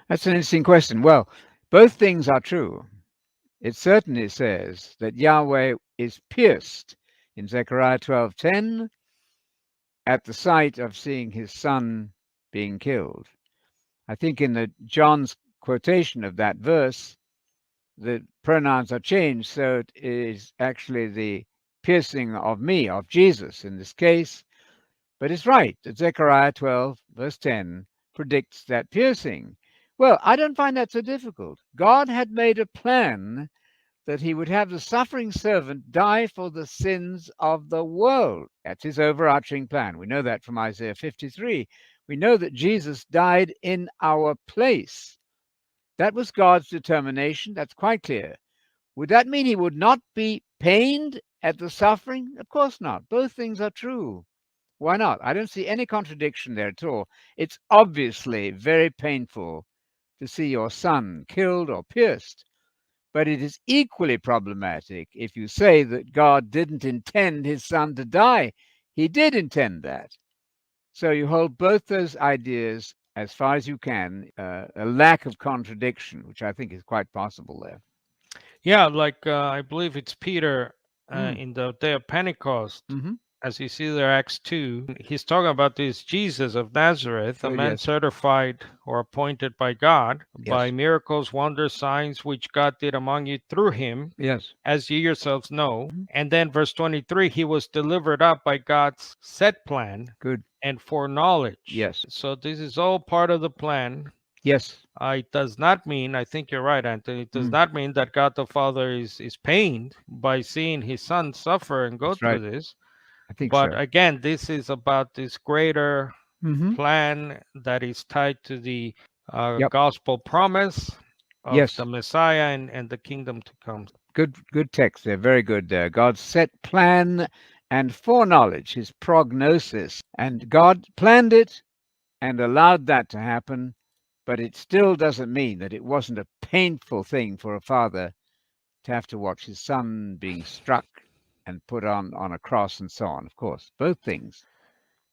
That's an interesting question. Well, both things are true. It certainly says that Yahweh is pierced in Zechariah 12:10 at the sight of seeing his son being killed. I think in the John's quotation of that verse, the pronouns are changed, so it is actually the piercing of me, of Jesus in this case. But it's right that Zechariah 12, verse 10, predicts that piercing. Well, I don't find that so difficult. God had made a plan that he would have the suffering servant die for the sins of the world. That's his overarching plan. We know that from Isaiah 53. We know that Jesus died in our place. That was God's determination. That's quite clear. Would that mean he would not be pained at the suffering? Of course not. Both things are true. Why not? I don't see any contradiction there at all. It's obviously very painful to see your son killed or pierced, but it is equally problematic if you say that God didn't intend his son to die. He did intend that. So you hold both those ideas as far as you can, a lack of contradiction, which I think is quite possible there. Yeah, like I believe it's Peter Mm. in the day of Pentecost, Hmm. as you see there, Acts 2, he's talking about this Jesus of Nazareth, a Good, man yes. certified or appointed by God by Yes. miracles, wonders, signs which God did among you through him, Yes. as you yourselves know. Mhm. And then verse 23, he was delivered up by God's set plan Good. and foreknowledge. Yes. So this is all part of the plan. Yes. It does not mean, I think you're right, Anthony, it does Mm. not mean that God the Father is pained by seeing his son suffer and go That's right. through this. I think But so. again, this is about this greater Hmm. plan that is tied to the Yep. gospel promise of the Yes. Messiah and the kingdom to come. Good text there. Very good there. God's set plan and foreknowledge, his prognosis. And God planned it and allowed that to happen, but it still doesn't mean that it wasn't a painful thing for a father to have to watch his son being struck and put on a cross and so on. Of course, both things.